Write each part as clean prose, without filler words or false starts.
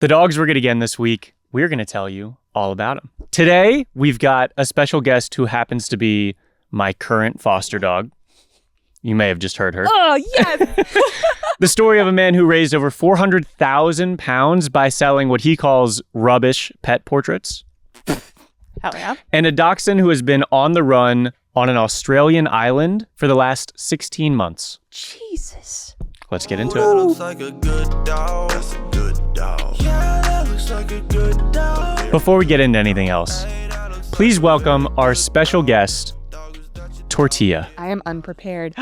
The dogs were good again this week. We're going to tell you all about them. Today, we've got a special guest who happens to be my current foster dog. You may have just heard her. Oh, yes! The story of a man who raised over 400,000 pounds by selling what he calls rubbish pet portraits. Hell yeah. And a dachshund who has been on the run on an Australian island for the last 16 months. Jesus. Let's get into That it. looks like a good dog. That's a good dog. Yeah, that looks like a good dog. Before we get into anything else, please welcome our special guest, Tortilla. I am unprepared.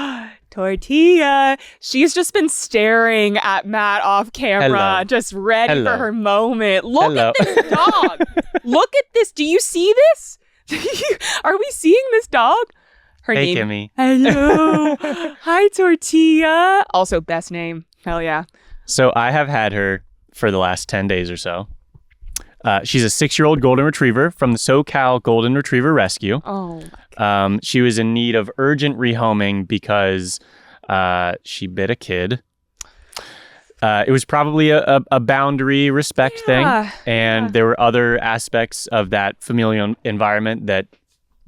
Tortilla. She's just been staring at Matt off camera, Hello. just ready Hello. for her moment. Look Hello. at this dog. Look at this. Do you see this? Are we seeing this dog? Her Hey, name. Kimmy. Hello. Hi, Tortilla. Also, best name. Hell yeah. So I have had her for the last 10 days or so. She's a 6-year-old golden retriever from the SoCal Golden Retriever Rescue. Oh. She was in need of urgent rehoming because she bit a kid. It was probably a boundary respect thing. And there were other aspects of that familial environment that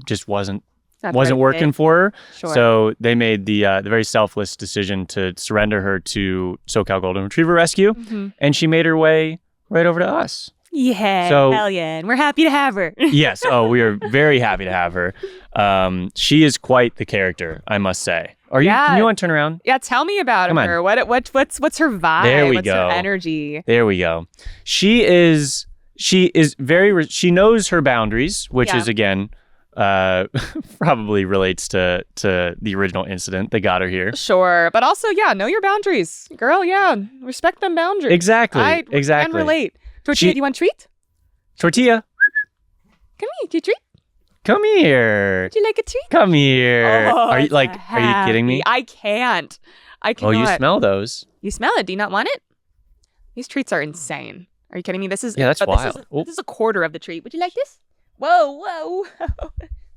just wasn't working for her. Sure. So they made the very selfless decision to surrender her to SoCal Golden Retriever Rescue. Mm-hmm. And she made her way right over to us. Yeah. So- hell yeah. And we're happy to have her. Yes. Oh, we are very happy to have her. She is quite the character, I must say. Are you? Yeah. Can you want to turn around? Yeah, tell me about Come on. her. What's her vibe? There we what's go. her energy? There we go. She is very. She knows her boundaries, which is again, probably relates to the original incident that got her here. Sure, but also, yeah, know your boundaries, girl. Yeah, respect them boundaries. Exactly. I can relate. Tortilla, do you want a treat? Tortilla, Come here, do you treat? come here. Do you like a treat? Come here. Oh, Are you it's like? a Are you kidding me? I can't. I Oh, cannot. you smell those. You smell it. Do you not want it? These treats are insane. Are you kidding me? This is Yeah, that's but wild. This is a quarter of the treat. Would you like this? Whoa.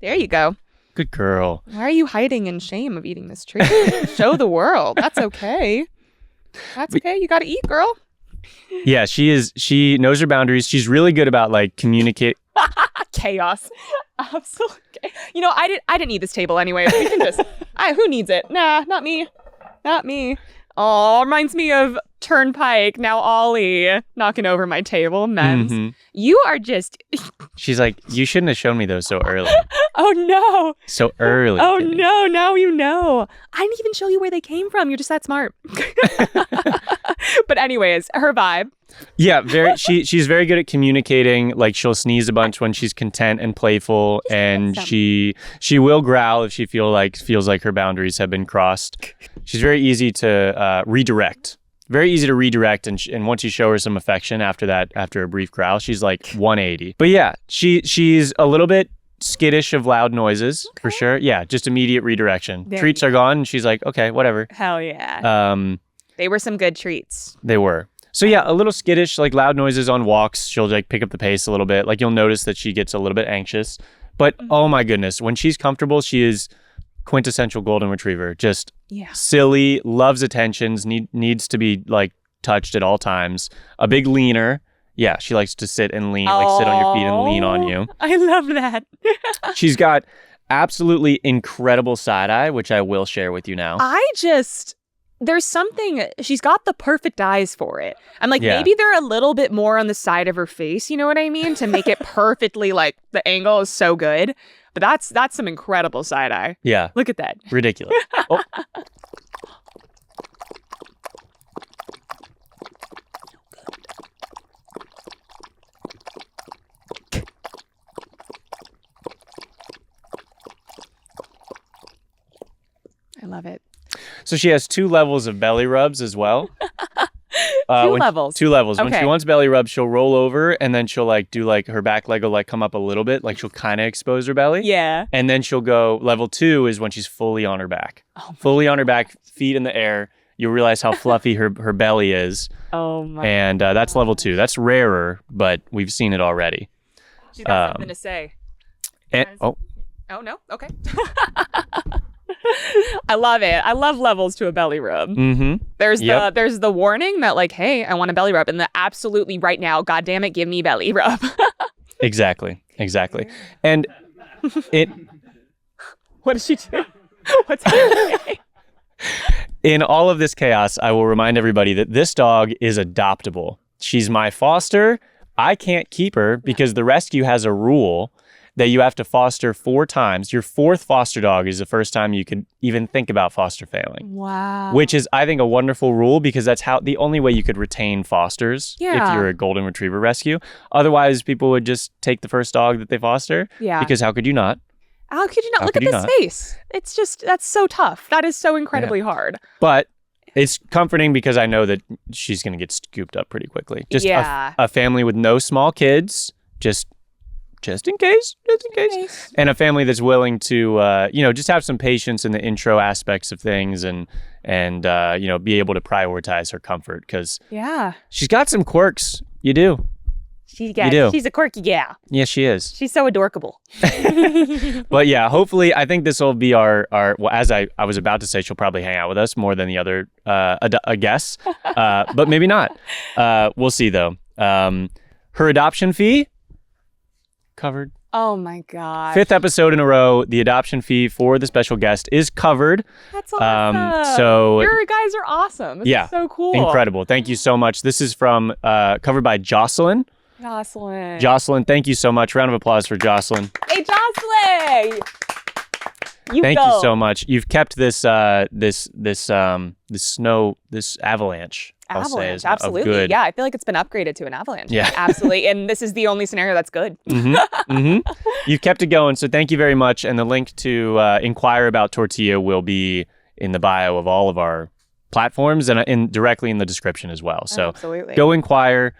There you go. Good girl. Why are you hiding in shame of eating this treat? Show the world. That's okay. That's okay. You got to eat, girl. Yeah, she is. She knows her boundaries. She's really good about like communicate. Chaos. Absolutely. You know, I didn't need this table anyway. We can just. Who needs it? Nah, not me. Not me. Oh, reminds me of Turnpike. Now Ollie knocking over my table. Men's. Mhm. You are just. She's like, you shouldn't have shown me those so early. Oh no. So early. Oh Kimmy. no. Now you know. I didn't even show you where they came from. You're just that smart. But anyways, her vibe. Yeah, very. She's very good at communicating. Like she'll sneeze a bunch when she's content and playful, and she will growl if she feels like her boundaries have been crossed. She's very easy to redirect. Very easy to redirect, and once you show her some affection after a brief growl, she's like 180. But yeah, she's a little bit skittish of loud noises for sure. Yeah, just immediate redirection. There Treats you are gone, and she's like, okay, whatever. Hell yeah. They were some good treats. They were. So yeah, a little skittish, like loud noises on walks. She'll like pick up the pace a little bit. Like you'll notice that she gets a little bit anxious. But oh my goodness, when she's comfortable, she is quintessential golden retriever. Just silly, loves attentions, needs to be like touched at all times. A big leaner. Yeah, she likes to sit and lean, like sit on your feet and lean on you. I love that. She's got absolutely incredible side eye, which I will share with you now. There's something, she's got the perfect eyes for it. I'm like, Yeah. maybe they're a little bit more on the side of her face, you know what I mean? To make it perfectly, like, the angle is so good. But that's some incredible side eye. Yeah, Look at that. ridiculous. Oh. I love it. So she has 2 levels of belly rubs as well. Levels. 2 levels. When Okay. she wants belly rubs, she'll roll over and then she'll like do like her back leg will like come up a little bit. Like she'll kind of expose her belly. Yeah. And then she'll go level 2 is when she's fully on her back. Fully on her back, feet in the air. You'll realize how fluffy her belly is. Oh my. And that's level 2. That's rarer, but we've seen it already. She's got something to say. And, Oh, no? Okay. I love it. I love levels to a belly rub. Mm-hmm. There's the warning that like, hey, I want a belly rub, and the absolutely right now, God damn it, give me belly rub. Exactly. And it. What does she do? What's happening? In all of this chaos, I will remind everybody that this dog is adoptable. She's my foster. I can't keep her because the rescue has a rule that you have to foster 4 times. Your 4th foster dog is the first time you could even think about foster failing. Wow. Which is, I think, a wonderful rule because that's the only way you could retain fosters if you're a golden retriever rescue. Otherwise, people would just take the first dog that they foster. Yeah. Because how could you not? How could you not? Look at this face. It's just, that's so tough. That is so incredibly hard. But it's comforting because I know that she's going to get scooped up pretty quickly. Just a family with no small kids, just in case. And a family that's willing to, just have some patience in the intro aspects of things and be able to prioritize her comfort because she's got some quirks. You do. She's a quirky gal. Yeah, she is. She's so adorable. But yeah, hopefully, I think this will be our well, as I was about to say, she'll probably hang out with us more than the other guests, but maybe not. We'll see though. Her adoption fee covered. Oh my God. 5th episode in a row, the adoption fee for the special guest is covered. That's awesome. So your guys are awesome. This is so cool. Incredible. Thank you so much. This is from covered by Jocelyn. Jocelyn, thank you so much. Round of applause for Jocelyn. Hey, Jocelyn! Thank you so much. You've kept this avalanche. I'll say, absolutely. Good. Yeah, I feel like it's been upgraded to an avalanche. Yeah, absolutely. And this is the only scenario that's good. You've kept it going, so thank you very much. And the link to inquire about Tortilla will be in the bio of all of our platforms and directly in the description as well. So go inquire.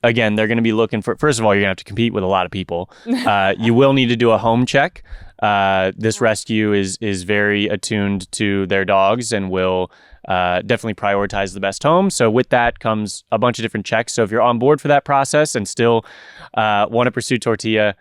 Again, they're going to be looking for, first of all, you're going to have to compete with a lot of people. You will need to do a home check. This rescue is very attuned to their dogs and will definitely prioritize the best home. So with that comes a bunch of different checks. So if you're on board for that process and still want to pursue Tortilla,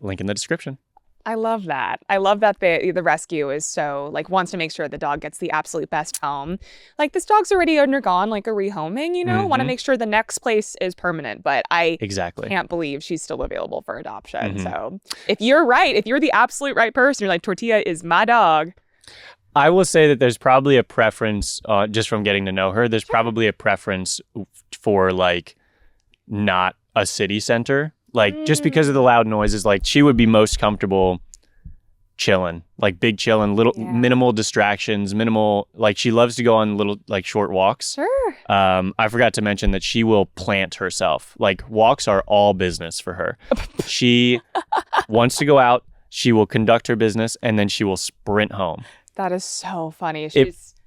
link in the description. I love that. I love that the rescue is so, like, wants to make sure the dog gets the absolute best home. Like, this dog's already undergone, like, a rehoming, want to make sure the next place is permanent. But I can't believe she's still available for adoption. So if you're right, if you're the absolute right person, you're like, Tortilla is my dog. I will say that there's probably a preference, just from getting to know her, there's probably a preference for, like, not a city center. Like, just because of the loud noises, like, she would be most comfortable chilling, like big chilling, minimal distractions, like, she loves to go on little, like, short walks. Sure. I forgot to mention that she will plant herself. Like, walks are all business for her. She wants to go out, she will conduct her business, and then she will sprint home. That is so funny.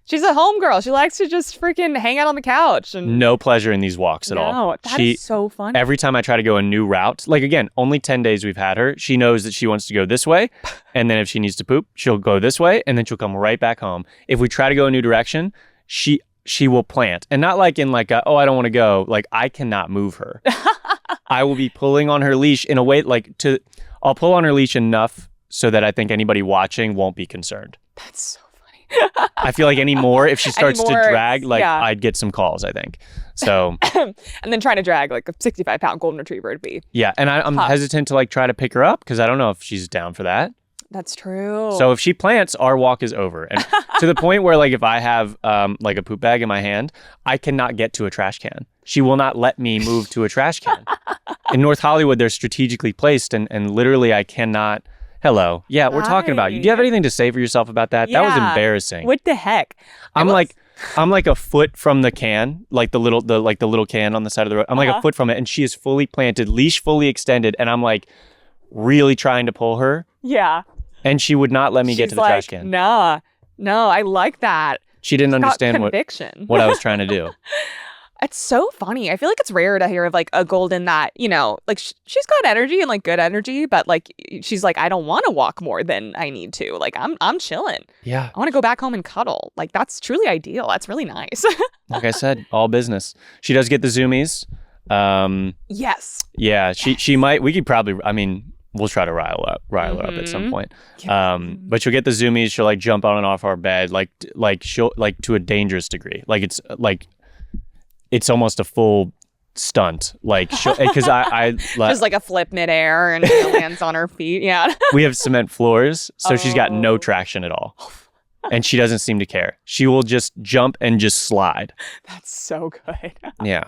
She's a homegirl. She likes to just freaking hang out on the couch. And no pleasure in these walks at all. No, that is so funny. Every time I try to go a new route, like, again, only 10 days we've had her, she knows that she wants to go this way. And then if she needs to poop, she'll go this way. And then she'll come right back home. If we try to go a new direction, she will plant. And not like in like, I don't want to go. Like, I cannot move her. I will be pulling on her leash in a way, I'll pull on her leash enough so that I think anybody watching won't be concerned. That's so funny. I feel like if she starts to drag, I'd get some calls, I think. So, and then trying to drag like a 65-pound golden retriever would be. Yeah, and I'm hesitant to, like, try to pick her up because I don't know if she's down for that. That's true. So if she plants, our walk is over, and to the point where, like, if I have like a poop bag in my hand, I cannot get to a trash can. She will not let me move to a trash can. In North Hollywood, they're strategically placed, and literally I cannot. Hello. Yeah, we're talking about you. Do you have anything to say for yourself about that? Yeah. That was embarrassing. What the heck? I'm like a foot from the can, like the little can on the side of the road. I'm like a foot from it, and she is fully planted, leash fully extended, and I'm like really trying to pull her. Yeah. And she would not let me get to the trash can. No, I like that. She didn't understand what I was trying to do. It's so funny. I feel like it's rare to hear of, like, a golden that, like, she's got energy and, like, good energy, but, like, she's like, I don't want to walk more than I need to. Like, I'm chilling. Yeah. I want to go back home and cuddle. Like, that's truly ideal. That's really nice. Like I said, all business. She does get the zoomies. Yes. Yeah. She might. We could probably. I mean, we'll try to rile her up at some point. But she'll get the zoomies. She'll like jump on and off our bed, like she'll like to a dangerous degree. Like it's almost a full stunt. Like because I just like a flip midair and she lands on her feet. Yeah. We have cement floors, so she's got no traction at all. And she doesn't seem to care. She will just jump and just slide. That's so good. Yeah.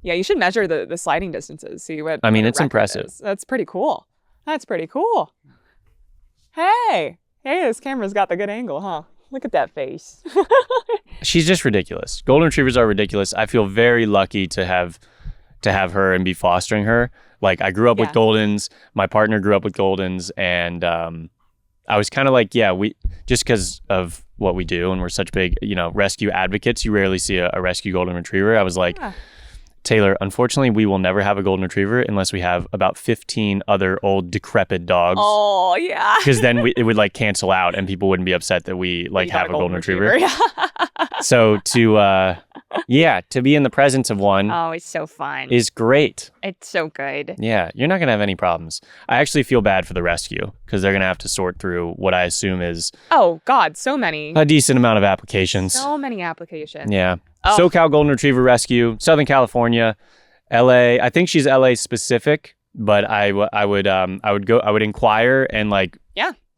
Yeah, you should measure the sliding distances. See what I mean, what a it's record impressive. is. That's pretty cool. That's pretty cool. Hey, this camera's got the good angle, huh? Look at that face. She's just ridiculous. Golden retrievers are ridiculous. I feel very lucky to have her and be fostering her. Like I grew up with Goldens. My partner grew up with Goldens, and I was kind of like, we just because of what we do and we're such big, rescue advocates. You rarely see a rescue golden retriever. I was like, Taylor, unfortunately, we will never have a golden retriever unless we have about 15 other old decrepit dogs. Oh, yeah. Because then it would like cancel out and people wouldn't be upset that we have a golden retriever. So to be in the presence of one it's so fun. is great. It's so good. Yeah, you're not going to have any problems. I actually feel bad for the rescue because they're going to have to sort through what I assume is oh God, so many. A decent amount of applications. So many applications. Yeah. Oh. SoCal Golden Retriever Rescue, Southern California, LA. I think she's LA specific, but I would inquire and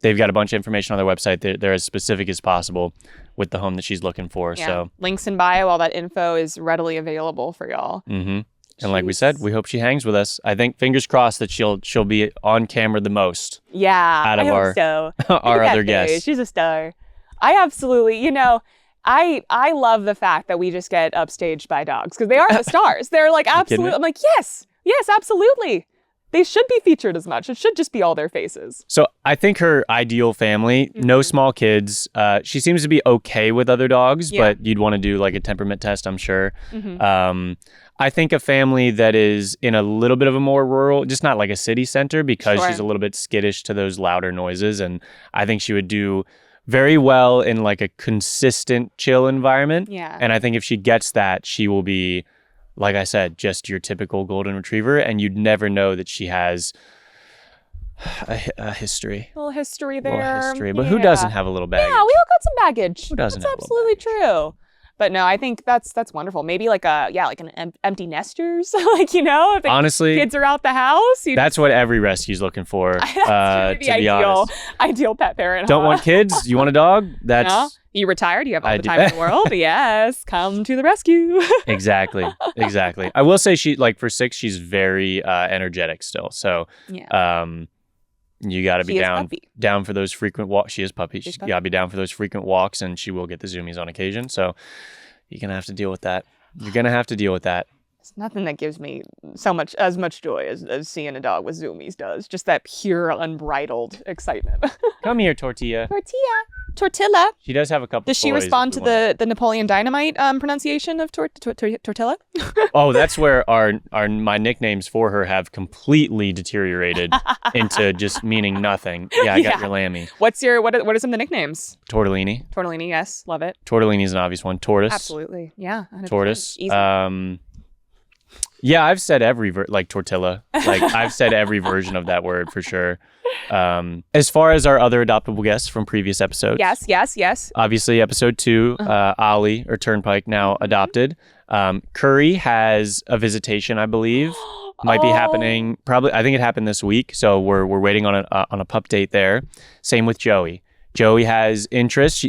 they've got a bunch of information on their website. They're as specific as possible with the home that she's looking for. Yeah. So links in bio, all that info is readily available for y'all. Mm-hmm. And like we said, we hope she hangs with us. I think fingers crossed that she'll be on camera the most. Yeah, out of our other guests. She's a star. I absolutely, I love the fact that we just get upstaged by dogs because they are the stars. They're like absolutely. I'm like yes, absolutely. They should be featured as much. It should just be all their faces. So I think her ideal family, no small kids. She seems to be okay with other dogs, but you'd want to do like a temperament test, I'm sure. I think a family that is in a little bit of a more rural, just not like a city center because she's a little bit skittish to those louder noises. And I think she would do very well in like a consistent chill environment. Yeah. And I think if she gets that, she will be, like I said, just your typical golden retriever. And you'd never know that she has a history. A little history there. But who doesn't have a little baggage? Yeah, we all got some baggage. Who doesn't That's have a little absolutely true. But no, I think that's wonderful. Maybe like an empty nesters, if the honestly, kids are out the house. That's what every rescue's looking for. That's to be honest, ideal pet parent. Don't want kids? You want a dog? That's no? You retired? You have all the time in the world? Yes, come to the rescue. Exactly. I will say she for 6, she's very energetic still. So you got to be down for those frequent walks. She is puppy. She's got to be down for those frequent walks, and she will get the zoomies on occasion. So you're gonna have to deal with that. It's nothing that gives me as much joy as seeing a dog with zoomies does. Just that pure, unbridled excitement. Come here, Tortilla. Tortilla. She does have a couple. Does she respond to the Napoleon Dynamite pronunciation of Tortilla? Oh, that's where my nicknames for her have completely deteriorated into just meaning nothing. Yeah, I got your Lammy. What are some of the nicknames? Tortellini, yes, love it. Tortellini's an obvious one. Tortoise. Absolutely, yeah. 100%. Tortoise. Easy. Yeah, I've said every tortilla. I've said every version of that word for sure. As far as our other adoptable guests from previous episodes. Yes. Obviously, episode 2, Ollie or Turnpike now adopted. Curry has a visitation, I believe. Might be happening. Probably, I think it happened this week. So we're waiting on a pup date there. Same with Joey. Joey has interest.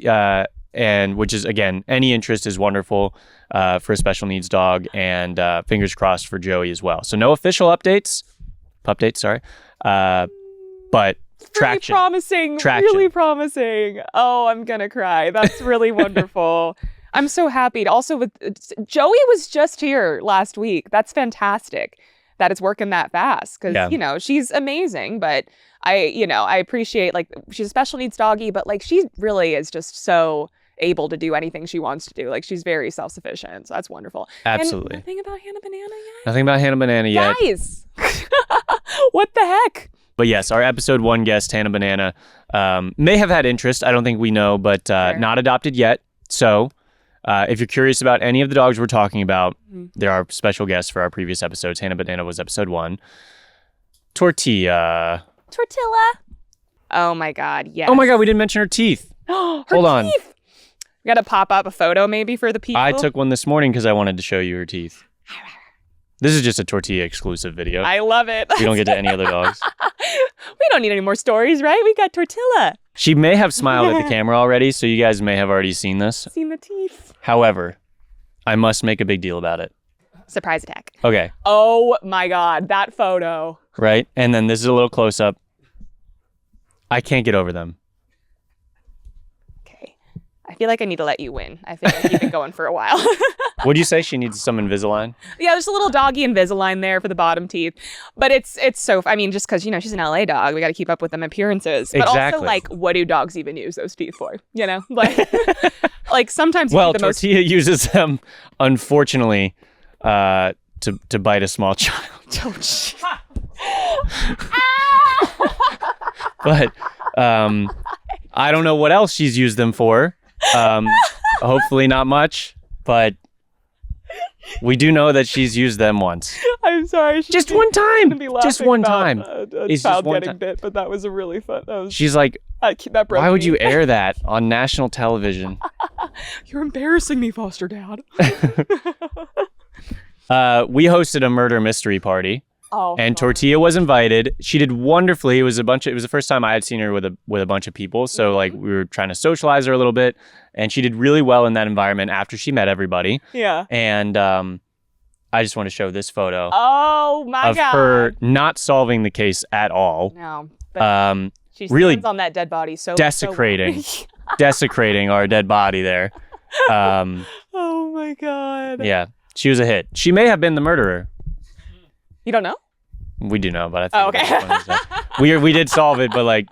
And which is, again, any interest is wonderful for a special needs dog, and fingers crossed for Joey as well. So no official updates, but traction. Really promising. Oh, I'm gonna cry. That's really wonderful. I'm so happy. Also, with Joey was just here last week. That's fantastic that it's working that fast because she's amazing, but I appreciate she's a special needs doggy, but she really is just so able to do anything she wants to do. She's very self-sufficient. So that's wonderful. Absolutely. And nothing about Hannah Banana yet? Nothing about Hannah Banana yet. Guys! What the heck? But yes, our episode 1 guest, Hannah Banana, may have had interest. I don't think we know, but not adopted yet. So if you're curious about any of the dogs we're talking about, there are special guests for our previous episodes. Hannah Banana was episode 1. Tortilla. Tortilla. Oh my God, yes. Oh my God, we didn't mention her teeth. Her Hold on. teeth. We got to pop up a photo maybe for the people. I took one this morning because I wanted to show you her teeth. This is just a Tortilla exclusive video. I love it. We don't get to any other dogs. We don't need any more stories, right? We got Tortilla. She may have smiled at the camera already, so you guys may have already seen this. Seen the teeth. However, I must make a big deal about it. Surprise attack. Okay. Oh my God, that photo. Right? And then this is a little close-up. I can't get over them. Okay. I feel like I need to let you win. I feel like you've been going for a while. What'd you say? She needs some Invisalign? Yeah, there's a little doggy Invisalign there for the bottom teeth. But it's so, I mean, just because, you know, she's an LA dog, we got to keep up with them appearances. But Exactly. also, like, what do dogs even use those teeth for? You know? Like, like sometimes you Well, need the most... Tortilla uses them, unfortunately, to bite a small child. But I don't know what else she's used them for. Hopefully not much, but we do know that she's used them once. I'm sorry. Just one time. Be Just laughing one about time. A child getting bit, but that was a really fun. That was, She's like, that broke why would me. you air that on national television? You're embarrassing me, foster dad. We hosted a murder mystery party. Oh, And God. Tortilla was invited. She did wonderfully. It was the first time I had seen her with a bunch of people. So like we were trying to socialize her a little bit, and she did really well in that environment after she met everybody. Yeah. And I just want to show this photo Oh my of God. her not solving the case at all. No. But she really stands on that dead body so desecrating. So Desecrating our dead body there. Oh my God. Yeah, she was a hit. She may have been the murderer. You don't know? We do know, but I think Oh, okay. that's funny stuff. we did solve it, but like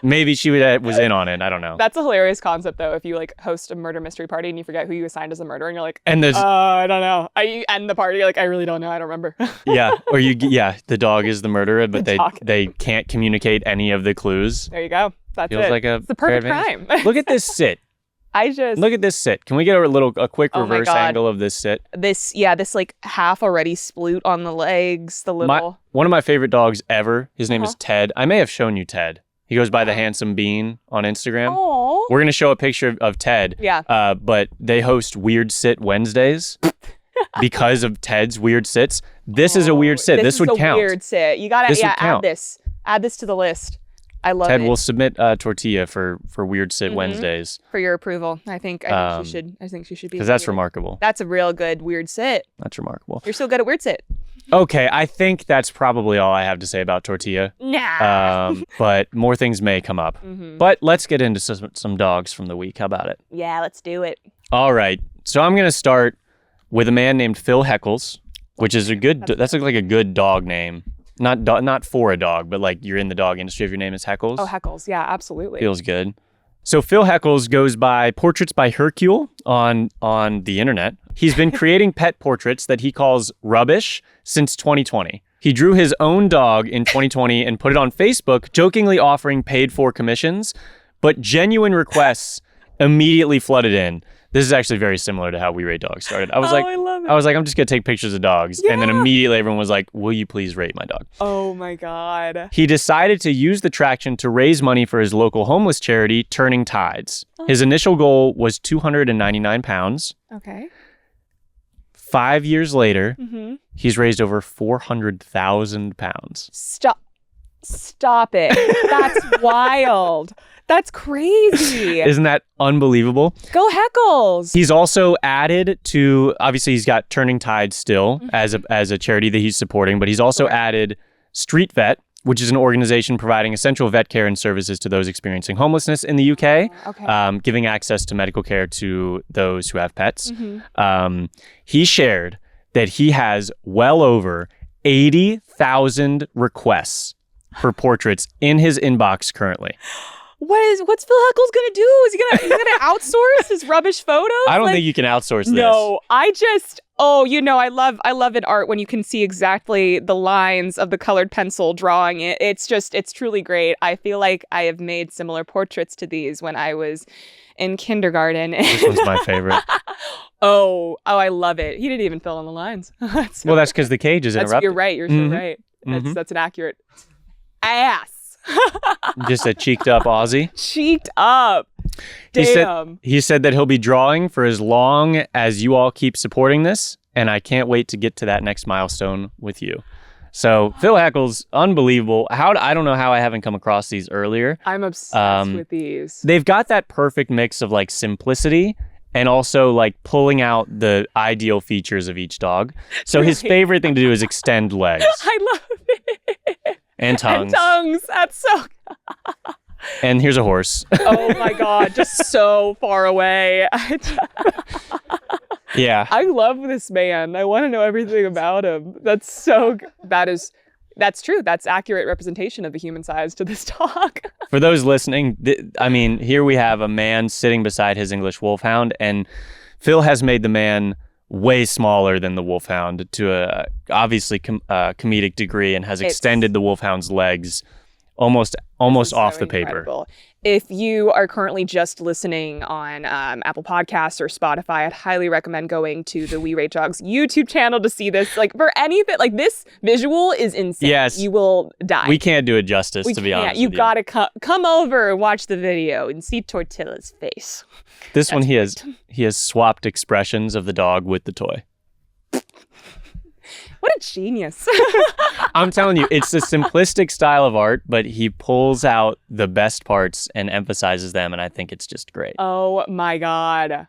maybe she was in on it. I don't know. That's a hilarious concept, though. If you like host a murder mystery party and you forget who you assigned as the murderer, and you're like, And there's I don't know. You end the party, you're like, I really don't know. I don't remember. yeah, or the dog is the murderer, but The dog. they can't communicate any of the clues. There you go. That's Feels it. like It's the perfect fair crime. advantage. Look at this sit. Look at this sit. Can we get a quick Oh my reverse God. angle of this sit? This like half already sploot on the legs, the little. One of my favorite dogs ever. His name is Ted. I may have shown you Ted. He goes by the Handsome Bean on Instagram. Oh. We're gonna show a picture of Ted. Yeah. But they host Weird Sit Wednesdays because of Ted's weird sits. This is a weird sit. This would is a count. Weird sit. You gotta This would add count. this. Add this to the list. I love Ted it. will submit Tortilla for Weird Sit Wednesdays For your approval. I think she should. I think she should be. because that's included. remarkable. That's a real good weird sit. That's remarkable. You're so good at weird sit. Okay, I think that's probably all I have to say about Tortilla. Nah. But more things may come up. But let's get into some dogs from the week. How about it? Yeah, let's do it. All right. So I'm going to start with a man named Phil Heckles, which is that's like a good dog name. Not for a dog, but like you're in the dog industry if your name is Heckles. Oh, Heckles. Yeah, absolutely. Feels good. So Phil Heckles goes by Portraits by Hercule on the internet. He's been creating pet portraits that he calls rubbish since 2020. He drew his own dog in 2020 and put it on Facebook, jokingly offering paid for commissions, but genuine requests immediately flooded in. This is actually very similar to how We Rate Dogs started. I was I love it. I'm just gonna take pictures of dogs, and then immediately everyone was like, "Will you please rate my dog?" Oh my God. He decided to use the traction to raise money for his local homeless charity, Turning Tides. His initial goal was 299 pounds. Okay. 5 years later, he's raised over 400,000 pounds. Stop it. That's wild. That's crazy. Isn't that unbelievable? Go Heckles. He's also added to, obviously he's got Turning Tides still as a charity that he's supporting, but he's also added Street Vet, which is an organization providing essential vet care and services to those experiencing homelessness in the UK, giving access to medical care to those who have pets. He shared that he has well over 80,000 requests for portraits in his inbox currently. What's Phil Heckles gonna do? Is he gonna outsource his rubbish photos? I don't think you can outsource this. No, I love in art when you can see exactly the lines of the colored pencil drawing it. It's truly great. I feel like I have made similar portraits to these when I was in kindergarten. This one's my favorite. Oh, I love it. He didn't even fill in the lines. Well, that's because the cage is interrupted. You're right. You're so right. That's an accurate ass. Just a cheeked up Aussie. Cheeked up. Damn. He said that he'll be drawing for as long as you all keep supporting this, and I can't wait to get to that next milestone with you. So Phil Hackle's unbelievable. I don't know how I haven't come across these earlier. I'm obsessed with these. They've got that perfect mix of like simplicity and also like pulling out the ideal features of each dog. So his favorite thing to do is extend legs. I love it. And tongues. And tongues. That's so. And here's a horse. Oh my God, just so far away. Yeah. I love this man. I want to know everything about him. That's true. That's accurate representation of the human size to this dog. For those listening, here we have a man sitting beside his English wolfhound, and Phil has made the man way smaller than the wolfhound to a obviously comedic degree, and has extended the wolfhound's legs almost off the paper. If you are currently just listening on Apple Podcasts or Spotify, I'd highly recommend going to the We Rate Dogs YouTube channel to see this. Like, for anything, like, this visual is insane. Yes. You will die. We can't do it justice, to be honest. You gotta come over and watch the video and see Tortilla's face. This one, he has swapped expressions of the dog with the toy. What a genius. I'm telling you, it's a simplistic style of art, but he pulls out the best parts and emphasizes them, and I think it's just great. Oh my God.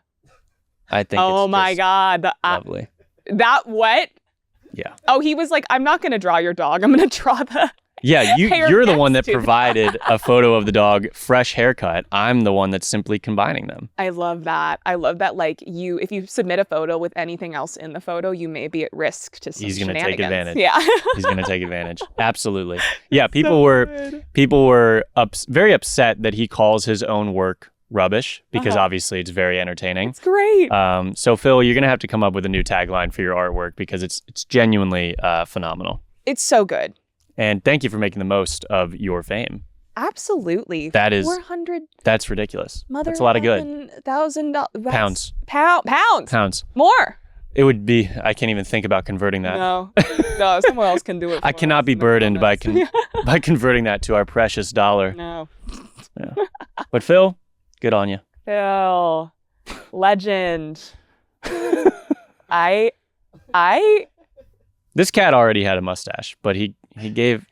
I think lovely. That what? Yeah. Oh, he was like, I'm not going to draw your dog. I'm going to draw the Yeah, you're the one that to provided a photo of the dog, fresh haircut. I'm the one that's simply combining them. I love that. Like, if you submit a photo with anything else in the photo, you may be at risk to some He's going to shenanigans. take advantage. Yeah. He's going to take advantage. Absolutely. Yeah, people were very upset that he calls his own work rubbish, because obviously it's very entertaining. It's great. So Phil, you're going to have to come up with a new tagline for your artwork, because it's genuinely phenomenal. It's so good. And thank you for making the most of your fame. Absolutely. That is 400. That's ridiculous. That's a lot of good. $1,000 Pounds. Pounds. More. It would be. I can't even think about converting that. No, someone else can do it. I cannot be burdened by converting that to our precious dollar. No. Yeah. But Phil, good on you. Phil, legend. This cat already had a mustache, but he gave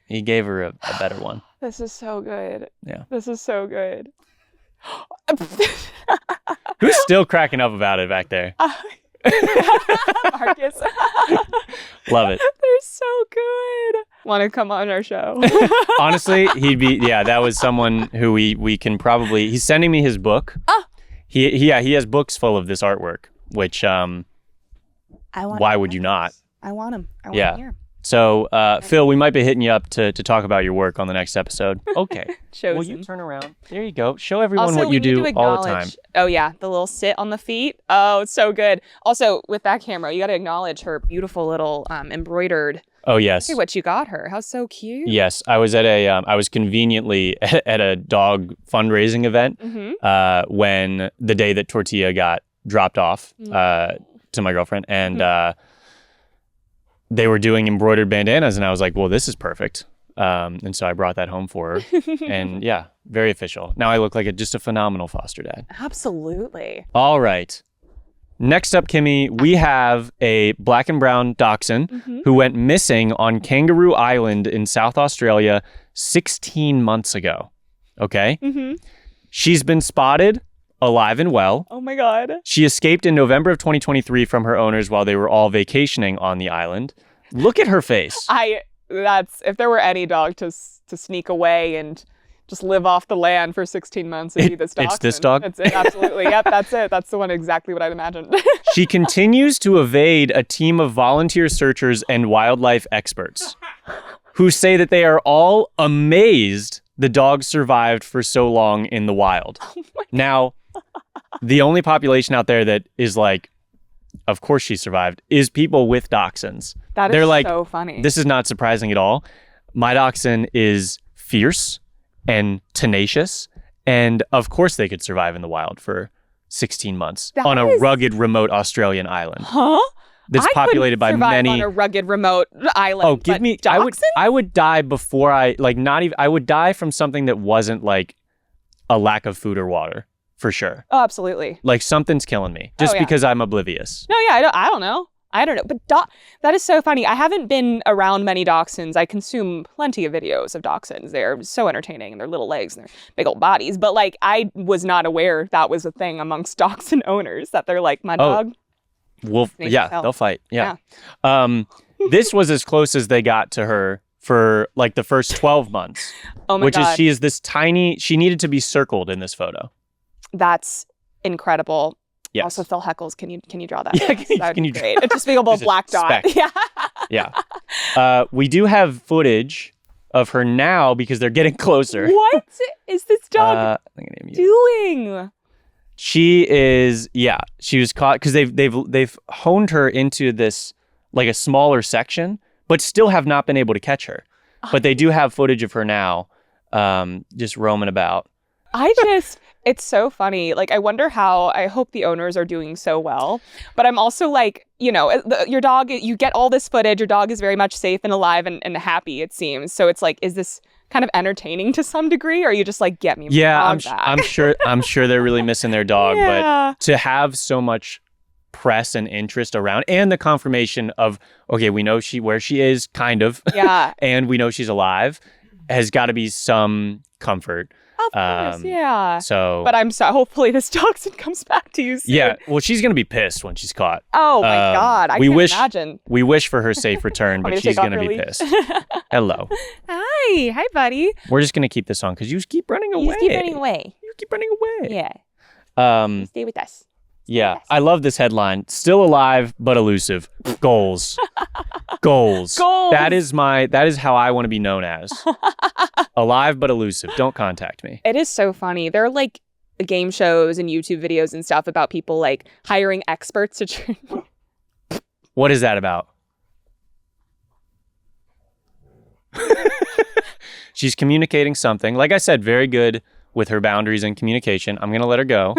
her a better one. This is so good. Yeah. This is so good. Who's still cracking up about it back there? Marcus. Love it. They're so good. Want to come on our show? Honestly, that was someone who we can probably, he's sending me his book. Oh. He has books full of this artwork, which why would you not? I want him. I want him here. So, Phil, we might be hitting you up to talk about your work on the next episode. Okay. Will you turn around? There you go. Show everyone also, what you do all the time. Oh, yeah. The little sit on the feet. Oh, it's so good. Also, with that camera, you got to acknowledge her beautiful little embroidered. Oh, yes. Hey, what you got her. How so cute. Yes. I was I was conveniently at a dog fundraising event when the day that Tortilla got dropped off to my girlfriend. And they were doing embroidered bandanas, and I was like, well, this is perfect. And so I brought that home for her. And yeah, very official. Now I look like just a phenomenal foster dad. Absolutely. All right. Next up, Kimmy, we have a black and brown dachshund who went missing on Kangaroo Island in South Australia 16 months ago. Okay? She's been spotted alive and well. Oh my God. She escaped in November of 2023 from her owners while they were all vacationing on the island. Look at her face. If there were any dog to sneak away and just live off the land for 16 months, it'd be this dog. It's this dog? That's it, absolutely. Yep, that's it. That's the one, exactly what I'd imagined. She continues to evade a team of volunteer searchers and wildlife experts who say that they are all amazed the dog survived for so long in the wild. Now, the only population out there that is like, of course she survived, is people with dachshunds. They're like, so funny. This is not surprising at all. My dachshund is fierce and tenacious, and of course they could survive in the wild for 16 months on a rugged, remote Australian island. Huh? that's populated by survive many. on a rugged, remote island. Oh, give me. I would die before I like not even. I would die from something that wasn't like a lack of food or water for sure. Oh, absolutely. Like something's killing me just because I'm oblivious. No, yeah, I don't know. But that is so funny. I haven't been around many dachshunds. I consume plenty of videos of dachshunds. They're so entertaining, and their little legs and their big old bodies. But like, I was not aware that was a thing amongst dachshund owners, that they're like, my dog. Wolf, they'll fight. Yeah. This was as close as they got to her for like the first 12 months. Oh my God. She is this tiny, she needed to be circled in this photo. That's incredible. Yes. Also, Phil Heckles, can you draw that? Yeah, that would be great. It's just a big old black dot. Yeah. Yeah. We do have footage of her now because they're getting closer. What is this dog doing? She is, she was caught because they've honed her into this like a smaller section, but still have not been able to catch her. But they do have footage of her now, just roaming about. It's so funny. Like, I hope the owners are doing so well. But I'm also like, your dog, you get all this footage. Your dog is very much safe and alive and happy, it seems. So it's like, is this kind of entertaining to some degree? Or are you just like, get me my dog back? I'm sure they're really missing their dog. But to have so much press and interest around, and the confirmation of, okay, we know where she is, kind of. Yeah. And we know she's alive, has got to be some comfort. Of course, yeah. So, but hopefully this dachshund comes back to you soon. Yeah, well, she's gonna be pissed when she's caught. Oh my God, I can't imagine. We wish for her safe return, but she's gonna be pissed. Hello. Hi, buddy. We're just gonna keep this on because you keep running away. You keep running away. Yeah. Stay with us. Yeah, I love this headline. Still alive but elusive. Goals. Goals. That is how I want to be known as. Alive but elusive. Don't contact me. It is so funny. There are like game shows and YouTube videos and stuff about people like hiring experts to train. What is that about? She's communicating something. Like I said, very good with her boundaries and communication. I'm going to let her go.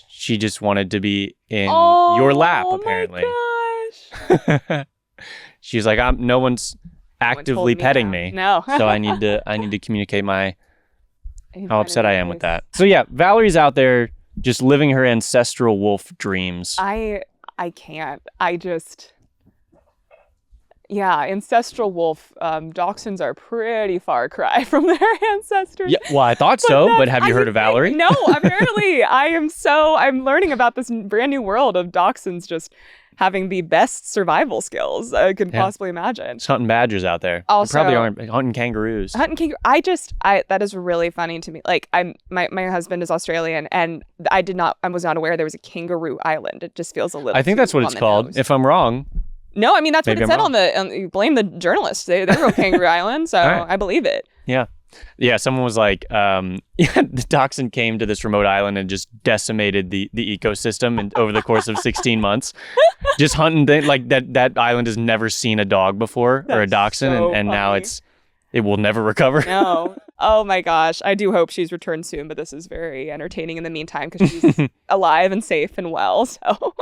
She just wanted to be in your lap, apparently. Oh my gosh. She's like, no one's actively petting me. No. So I need to communicate how upset I am with that. So yeah, Valerie's out there just living her ancestral wolf dreams. I can't. Ancestral wolf. Dachshunds are pretty far cry from their ancestors. Yeah, well, I thought so, but have you heard of Valerie? No, apparently. I'm learning about this brand new world of dachshunds just having the best survival skills I could possibly imagine. It's hunting badgers out there. Also, they probably aren't hunting kangaroos. That is really funny to me. Like, my husband is Australian, and I was not aware there was a kangaroo island. It just feels a little. I think that's what it's called. Nose. If I'm wrong. No, I mean, that's what it said on you blame the journalists. They wrote Kangaroo Island, so right. I believe it. Yeah. Yeah, someone was like, the dachshund came to this remote island and just decimated the ecosystem over the course of 16 months. Just hunting, like that island has never seen a dog before or a dachshund, so and now it will never recover. No. Oh my gosh. I do hope she's returned soon, but this is very entertaining in the meantime because she's alive and safe and well, so...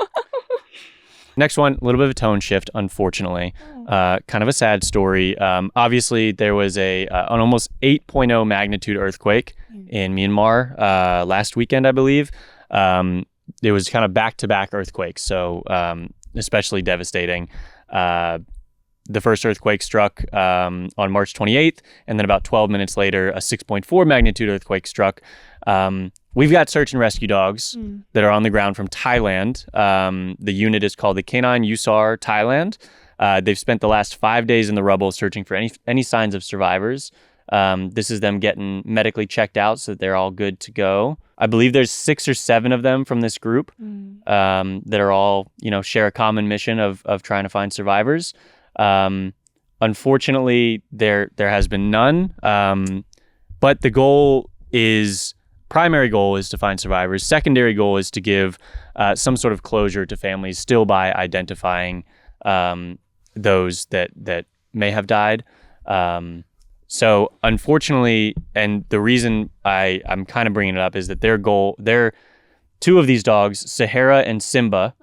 Next one, a little bit of a tone shift, unfortunately. Kind of a sad story. Obviously, there was an almost 8.0 magnitude earthquake in Myanmar last weekend, I believe. It was kind of back-to-back earthquakes, so especially devastating. The first earthquake struck on March 28th, and then about 12 minutes later, a 6.4 magnitude earthquake struck. We've got search and rescue dogs that are on the ground from Thailand. The unit is called the Canine USAR Thailand. They've spent the last 5 days in the rubble searching for any signs of survivors. This is them getting medically checked out so that they're all good to go. I believe there's 6 or 7 of them from this group that are all, share a common mission of trying to find survivors. Unfortunately, there has been none. But the primary goal is to find survivors. Secondary goal is to give some sort of closure to families still by identifying those that may have died. So unfortunately, and the reason I'm kind of bringing it up is that their 2 of these dogs, Sahara and Simba,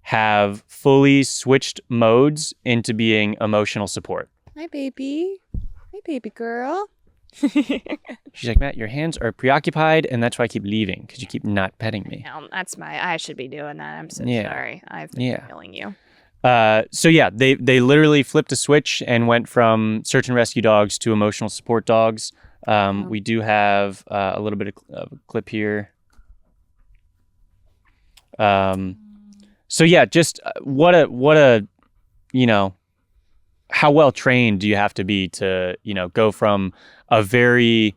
have fully switched modes into being emotional support. Hi, baby. Hi, baby girl. She's like, Matt, your hands are preoccupied, and that's why I keep leaving, because you keep not petting me. No, I should be doing that. I'm so sorry. I've been feeling you. So yeah, they literally flipped a switch and went from search and rescue dogs to emotional support dogs. We do have a little bit of a clip here. So yeah, just what a, how well trained do you have to be to, go from a very,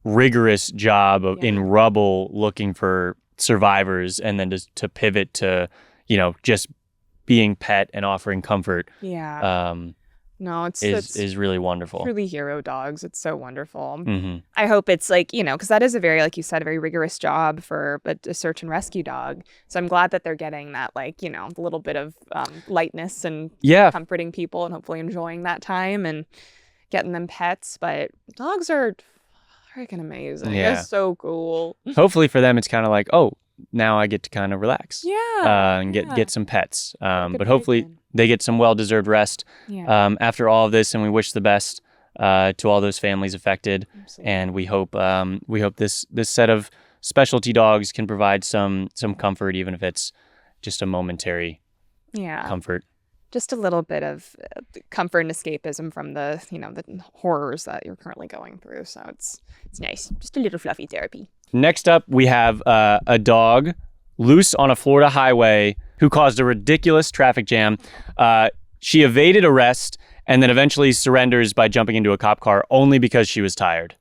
rigorous job in rubble looking for survivors, and then to pivot to, just being pet and offering comfort. Yeah. No, is really wonderful. Truly hero dogs. It's so wonderful. Mm-hmm. I hope it's like, because that is a very, like you said, a very rigorous job for a search and rescue dog. So I'm glad that they're getting that, like, a little bit of lightness and comforting people and hopefully enjoying that time and getting them pets. But dogs are freaking amazing. Yeah. They're so cool. Hopefully for them, it's kind of like, oh, now I get to kind of relax. Yeah. And get some pets. But hopefully they get some well-deserved rest after all of this, and we wish the best to all those families affected. Absolutely. And we hope this set of specialty dogs can provide some comfort, even if it's just a momentary comfort. Just a little bit of comfort and escapism from the the horrors that you're currently going through. So it's nice. Just a little fluffy therapy. Next up, we have a dog loose on a Florida highway who caused a ridiculous traffic jam. She evaded arrest and then eventually surrenders by jumping into a cop car only because she was tired.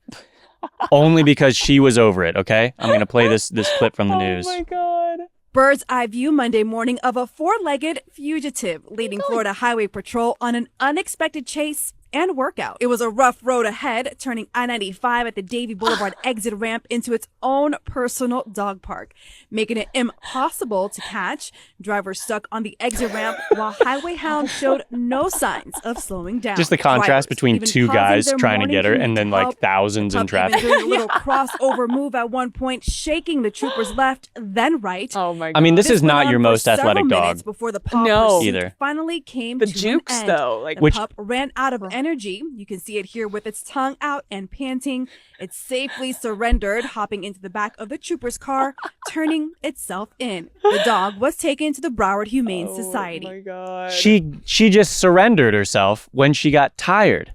Only because she was over it, okay? I'm going to play this clip from the news. Oh my God. Bird's eye view Monday morning of a four-legged fugitive leading Florida Highway Patrol on an unexpected chase and workout. It was a rough road ahead, turning I-95 at the Davie Boulevard exit ramp into its own personal dog park, making it impossible to catch. Drivers stuck on the exit ramp while highway hounds showed no signs of slowing down. Just the contrast between two guys trying to get her and then like thousands in traffic. Even doing a little crossover move at one point, shaking the troopers left, then right. Oh my God. I mean, this is not your most athletic dog. Before the pup either. Finally came the to jukes an end. though, like the pup ran out of energy. You can see it here with its tongue out and panting. It safely surrendered, hopping into the back of the trooper's car, turning itself in. The dog was taken to the Broward Humane Society. Oh my God. She just surrendered herself when she got tired.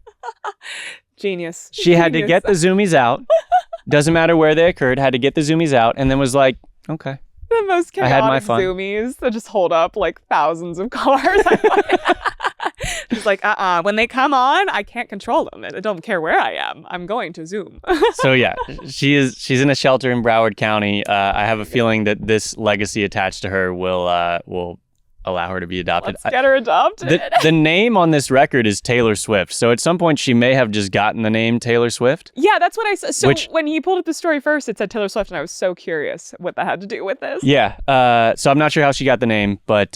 Genius. She had to get the zoomies out. Doesn't matter where they occurred, had to get the zoomies out, and then was like, okay. The most chaotic I had my fun. zoomies that just hold up like thousands of cars. She's like, when they come on, I can't control them. I don't care where I am. I'm going to zoom. So yeah, she's in a shelter in Broward County. I have a feeling that this legacy attached to her will allow her to be adopted. Let's get her adopted. The name on this record is Taylor Swift. So at some point she may have just gotten the name Taylor Swift. Yeah, that's what I said. So when he pulled up the story first, it said Taylor Swift, and I was so curious what that had to do with this. Yeah. So I'm not sure how she got the name, but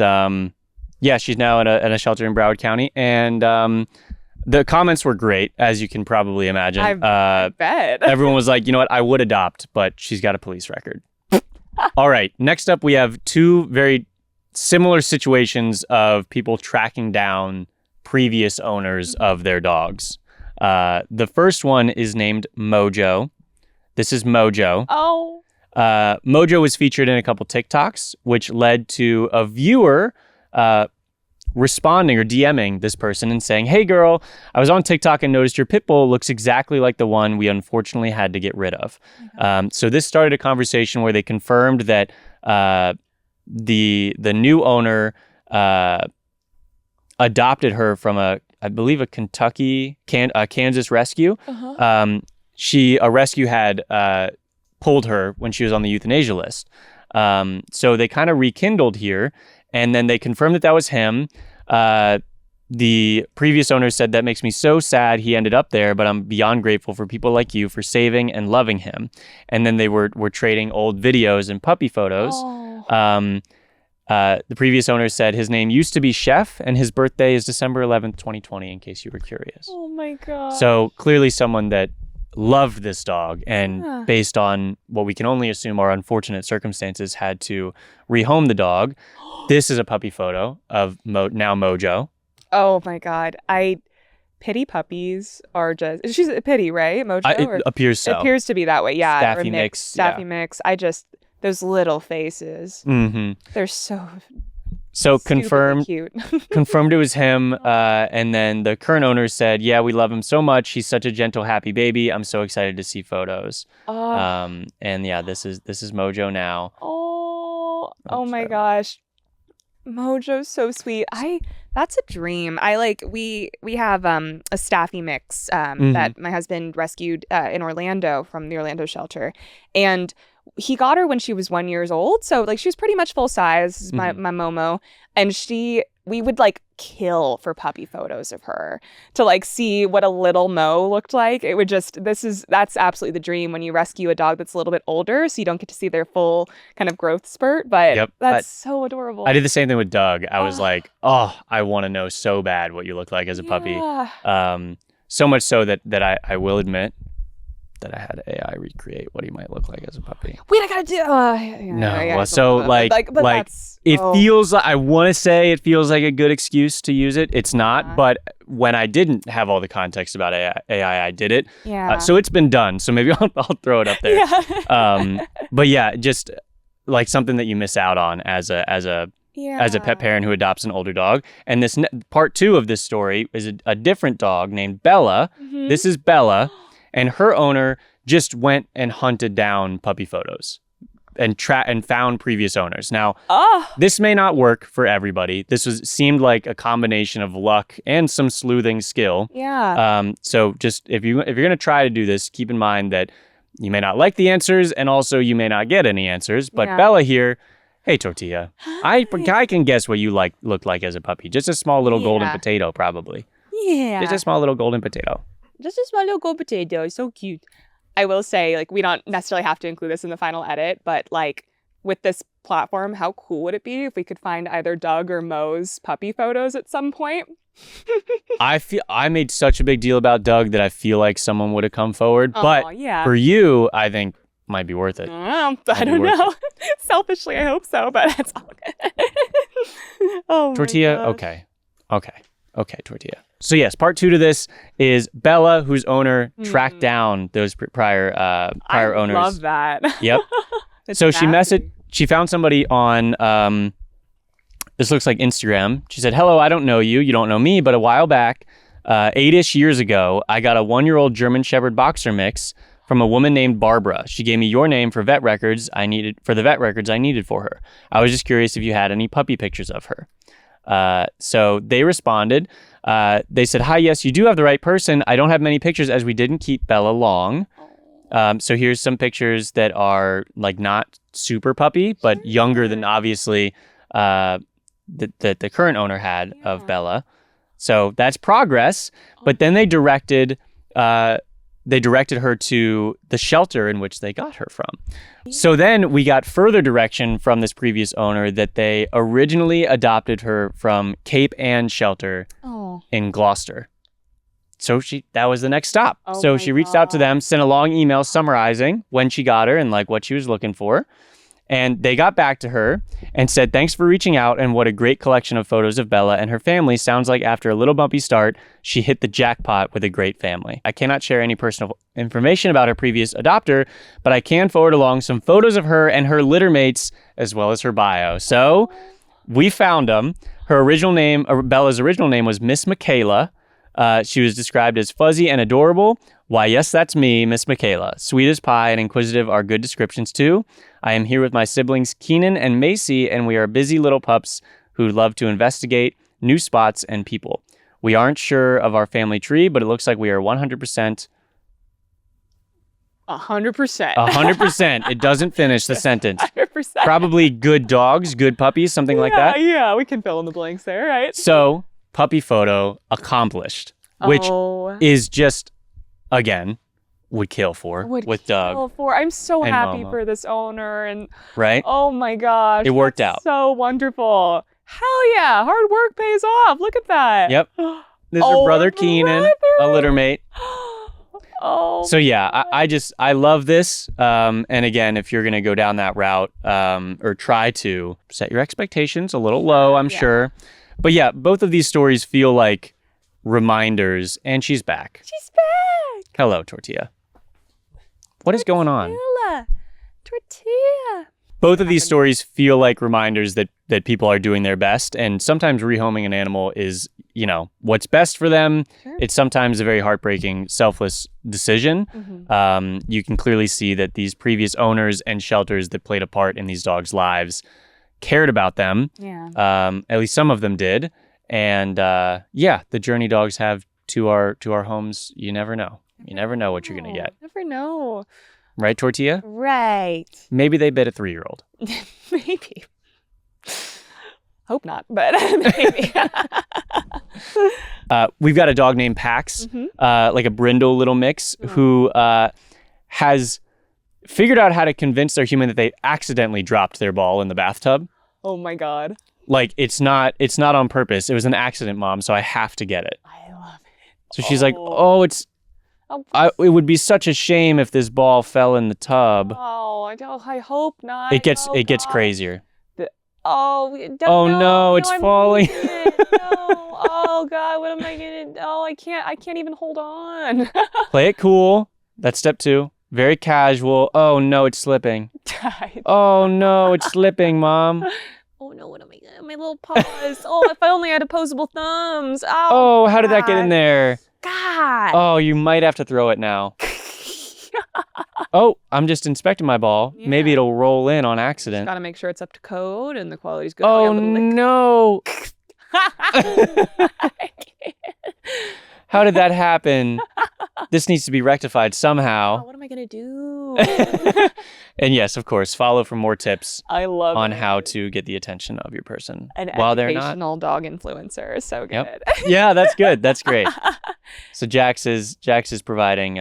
yeah, she's now in a shelter in Broward County, and the comments were great, as you can probably imagine. I bet. Everyone was like, you know what, I would adopt, but she's got a police record. All right, next up we have two very similar situations of people tracking down previous owners of their dogs. The first one is named Mojo. This is Mojo. Oh. Mojo was featured in a couple TikToks, which led to a viewer responding or DMing this person and saying, hey girl, I was on TikTok and noticed your pit bull looks exactly like the one we unfortunately had to get rid of. So this started a conversation where they confirmed that the new owner adopted her from I believe a Kansas rescue. Uh-huh. A rescue had pulled her when she was on the euthanasia list. So they kind of rekindled here, and then they confirmed that was him. The previous owner said, that makes me so sad he ended up there, but I'm beyond grateful for people like you for saving and loving him. And then they were trading old videos and puppy photos. Oh. The previous owner said his name used to be Chef, and his birthday is December 11th, 2020, in case you were curious. Oh my God. So clearly someone that loved this dog, and based on what we can only assume are unfortunate circumstances, had to rehome the dog. This is a puppy photo of now Mojo. Oh my God. Pity puppies are just, she's a pity, right? Mojo? It appears so. It appears to be that way, yeah. Staffy or mix. Staffy mix. Those little faces. Mm-hmm. They're so confirmed. cute. Confirmed it was him. And then the current owner said, yeah, we love him so much. He's such a gentle, happy baby. I'm so excited to see photos. And yeah, this is Mojo now. Oh my gosh. Mojo's so sweet. That's a dream. We have a Staffy mix that my husband rescued in Orlando from the Orlando shelter, and he got her when she was 1 year old. So she was pretty much full size, my Momo, and we would kill for puppy photos of her to see what a little Mo looked like. It would that's absolutely the dream when you rescue a dog that's a little bit older, so you don't get to see their full kind of growth spurt. But that's so adorable. I did the same thing with Doug. I was like, oh, I want to know so bad what you look like as a puppy. So much so that I will admit that I had AI recreate what he might look like as a puppy. Wait, I gotta do. Feels like, I want to say it feels like a good excuse to use it. It's not, but when I didn't have all the context about AI, I did it. Yeah. So it's been done. So maybe I'll throw it up there. Yeah. But yeah, just something that you miss out on as a pet parent who adopts an older dog. And this part 2 of this story is a different dog named Bella. Mm-hmm. This is Bella. And her owner just went and hunted down puppy photos and found previous owners. Now, this may not work for everybody. This seemed like a combination of luck and some sleuthing skill. Yeah. So just if you're gonna try to do this, keep in mind that you may not like the answers, and also you may not get any answers. But Bella here, hey Tortilla, I can guess what you looked like as a puppy. Just a small little golden potato, probably. Yeah. Just a small little golden potato. Just a small little gold potato. So cute. I will say, we don't necessarily have to include this in the final edit, but with this platform, how cool would it be if we could find either Doug or Mo's puppy photos at some point? I made such a big deal about Doug that I feel like someone would have come forward. But for you, I think might be worth it. I don't know. Selfishly, I hope so, but that's all good. Tortilla, okay, Tortilla. So yes, part 2 to this is Bella, whose owner tracked down those prior owners. I love that. Yep. So she found somebody on, this looks like Instagram. She said, hello, I don't know you. You don't know me, but a while back, 8-ish years ago, I got a 1-year-old German Shepherd boxer mix from a woman named Barbara. She gave me your name for the vet records I needed for her. I was just curious if you had any puppy pictures of her. So they responded. They said, hi, yes, you do have the right person. I don't have many pictures as we didn't keep Bella long. So here's some pictures that are not super puppy, but younger than obviously the current owner had of Bella. So that's progress. But then they directed her to the shelter in which they got her from. So then we got further direction from this previous owner that they originally adopted her from Cape Ann Shelter in Gloucester. So that was the next stop. So she reached out to them, sent a long email summarizing when she got her and what she was looking for. And they got back to her and said, thanks for reaching out, and what a great collection of photos of Bella and her family. Sounds like after a little bumpy start, she hit the jackpot with a great family. I cannot share any personal information about her previous adopter, but I can forward along some photos of her and her litter mates, as well as her bio. So we found them. Her original name, Bella's original name, was Miss Michaela. She was described as fuzzy and adorable. Why, yes, that's me, Miss Michaela. Sweet as pie and inquisitive are good descriptions too. I am here with my siblings Keenan and Macy, and we are busy little pups who love to investigate new spots and people. We aren't sure of our family tree, but it looks like we are 100%. 100%. 100%. It doesn't finish the sentence. 100%. Probably good dogs, good puppies, something like that. Yeah, we can fill in the blanks there, right? So, puppy photo accomplished, which is just, again, would kill for with Doug. I'm so happy Momo. for this owner, and right? Oh my gosh, it worked out. So wonderful. Hell yeah, hard work pays off. Look at that. Yep. This is her brother Keenan, a litter mate. So yeah, I love this. And again, if you're gonna go down that route, or try to set your expectations a little low, I'm sure. But yeah, both of these stories feel like reminders, and she's back. She's back. Hello, Tortilla. What is going on? Tortilla. Both of these stories feel like reminders that people are doing their best, and sometimes rehoming an animal is, what's best for them. Sure. It's sometimes a very heartbreaking, selfless decision. Mm-hmm. You can clearly see that these previous owners and shelters that played a part in these dogs' lives cared about them. Yeah. At least some of them did. And the journey dogs have to our homes. You never know. You never know what you're gonna get. Never know. Right, Tortilla? Right. Maybe they bit a 3-year-old. Maybe. Hope not, but maybe. We've got a dog named Pax, like a brindle little mix, who has figured out how to convince their human that they accidentally dropped their ball in the bathtub. Oh my God. Like, it's not on purpose. It was an accident, Mom, so I have to get it. I love it. So she's like, it would be such a shame if this ball fell in the tub. Oh, I hope not. It gets crazier. Oh no, it's falling. No. Oh God, what am I gonna? Oh, I can't even hold on. Play it cool. That's step 2. Very casual. Oh no, it's slipping. Oh no, it's slipping, Mom. Oh no, what am I gonna? My little paws. Oh, if I only had opposable thumbs. Oh, how did that get in there? God. Oh, you might have to throw it now. Oh, I'm just inspecting my ball. Yeah. Maybe it'll roll in on accident. Just gotta make sure it's up to code and the quality's good. Oh no. How did that happen? This needs to be rectified somehow. Oh, what am I gonna do? And yes, of course, follow for more tips on it. how to get the attention of your person while they're not. An educational dog influencer is so good. Yep. Yeah, that's good. That's great. So Jax is providing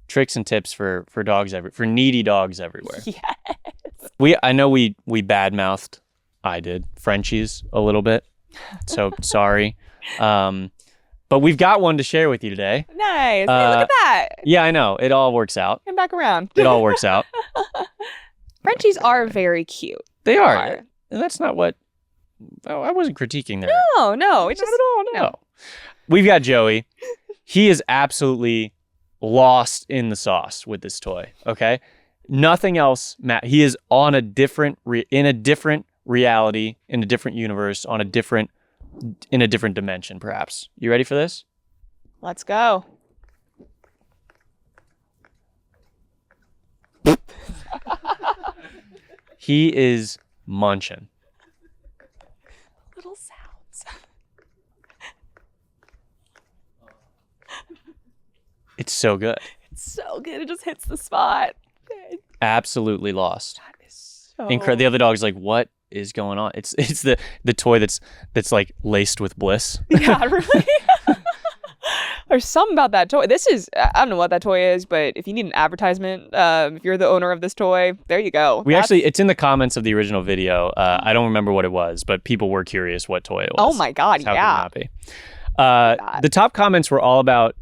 tricks and tips for dogs for needy dogs everywhere. Yes. I know we badmouthed. I did Frenchies a little bit. So sorry. But we've got one to share with you today. Nice. Hey, look at that. Yeah, I know. It all works out. Come back around. It all works out. Frenchies are very cute. They are. And that's not what... I wasn't critiquing there. No. It's not at all, no. We've got Joey. He is absolutely lost in the sauce with this toy, okay? Nothing else. He is on a different... in a different reality, in a different universe, in a different dimension, perhaps. You ready for this? Let's go. He is munching. Little sounds. It's so good. It's so good. It just hits the spot. Absolutely lost. That is so... The other dog's like, what is going on? It's the toy that's like laced with bliss. Yeah, really. There's something about that toy. I don't know what that toy is, but if you need an advertisement, if you're the owner of this toy, there you go. It's in the comments of the original video. I don't remember what it was, but people were curious what toy it was. Oh my God, How yeah. could it not be? The top comments were all about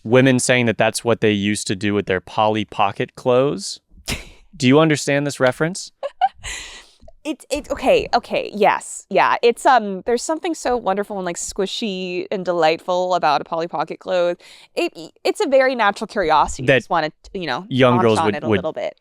women saying that that's what they used to do with their Polly Pocket clothes. Do you understand this reference? It's okay, yes. Yeah, it's there's something so wonderful and like squishy and delightful about a Polly Pocket clothes. It's a very natural curiosity. That you just want to, young girls would a little bit.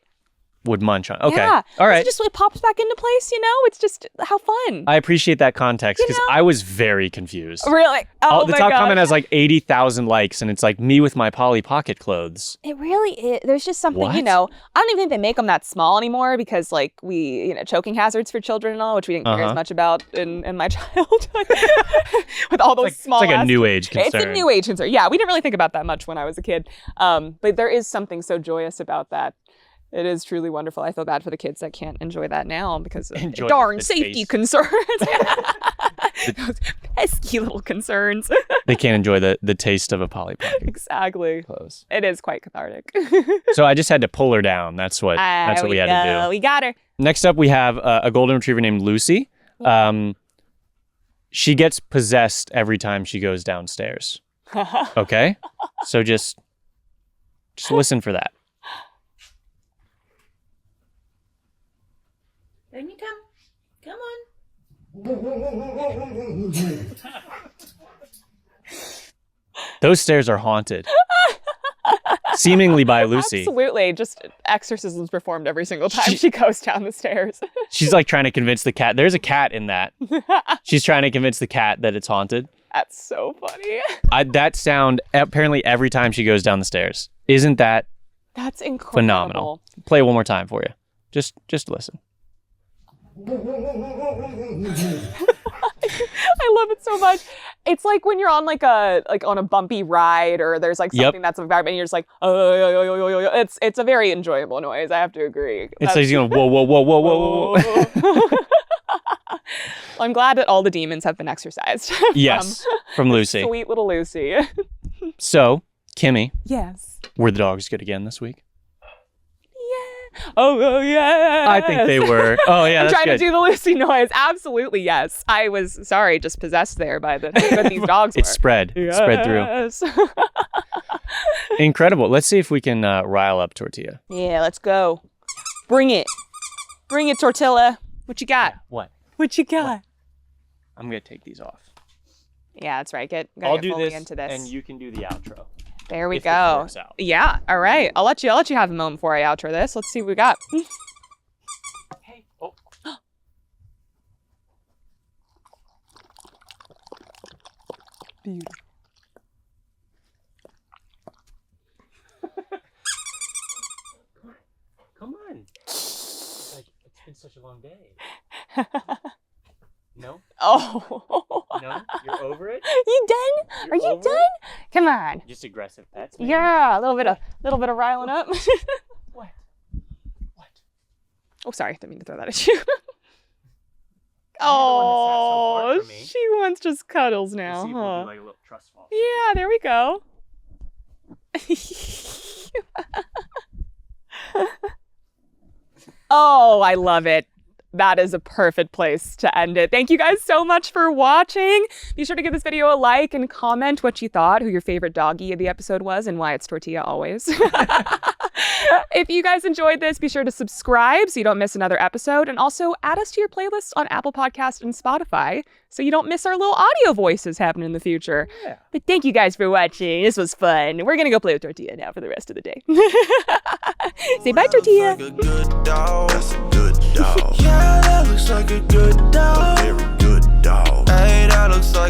Would munch on. Okay. Yeah. All right. It pops back into place, It's just how fun. I appreciate that context because I was very confused. Really? Oh the my top gosh. comment has like 80,000 likes and it's like me with my Polly Pocket clothes. It really is. There's just something, What? I don't even think they make them that small anymore because like choking hazards for children and all, which we didn't care as much about in my childhood. With all those small It's like a new age concern. It's a new age concern. Yeah, we didn't really think about that much when I was a kid. But there is something so joyous about that. It is truly wonderful. I feel bad for the kids that can't enjoy that now because of darn safety concerns. Those pesky little concerns. They can't enjoy the taste of a Polly Pocket. Exactly. Clothes. It is quite cathartic. So I just had to pull her down. That's what we had to do. We got her. Next up, we have a golden retriever named Lucy. She gets possessed every time she goes downstairs. Okay? So just listen for that. Then you come. Come on. Those stairs are haunted. Seemingly by Lucy. Absolutely. Just exorcisms performed every single time she goes down the stairs. She's like trying to convince the cat. There's a cat in that. She's trying to convince the cat that it's haunted. That's so funny. That sound, apparently every time she goes down the stairs. Isn't that That's incredible. phenomenal? Play it one more time for you. Just listen. I love it so much. It's like when you're on on a bumpy ride, or there's like something that's about, and you're just like, oh. It's a very enjoyable noise. I have to agree. It's like you're going, whoa, whoa, whoa, whoa, whoa, whoa. Well, I'm glad that all the demons have been exorcised. Yes, from Lucy. Sweet little Lucy. So, Kimmy, Yes. were the dogs good again this week? Oh yeah. I think they were. Oh yeah, I'm that's trying good. to do the Lucy noise. Absolutely, yes. I was just possessed there by how good these dogs were. It spread through. Yes. Incredible. Let's see if we can rile up Tortilla. Yeah, let's go. Bring it, Tortilla. What you got? What? What you got? I'm gonna take these off. Yeah, that's right. Gotta I'll get do fully this, into this. and you can do the outro. There we if this go. works out. Yeah. All right. I'll let you have a moment before I outro this. Let's see what we got. Hey. Oh. Beautiful. Come on. It's been such a long day. No? Oh. No? You're over it? You done? Are you over done? it? Come on. Just aggressive pets, maybe? Yeah, a little bit of riling up. What? Oh, sorry, didn't mean to throw that at you. You're the one that sat so far Oh, from me. she wants just cuddles Let's now, see if we'll huh? do like a little trust fall. Yeah, there we go. Oh, I love it. That is a perfect place to end it. Thank you guys so much for watching. Be sure to give this video a like and comment what you thought, who your favorite doggy of the episode was, and why it's Tortilla always. If you guys enjoyed this, be sure to subscribe so you don't miss another episode, and also add us to your playlist on Apple Podcasts and Spotify so you don't miss our little audio voices happening in the future. Yeah. But thank you guys for watching. This was fun. We're going to go play with Tortilla now for the rest of the day. Say bye, Tortilla. Like a good dog. That's a good dog. Yeah, that looks like a good dog. A very good dog. Hey, that looks like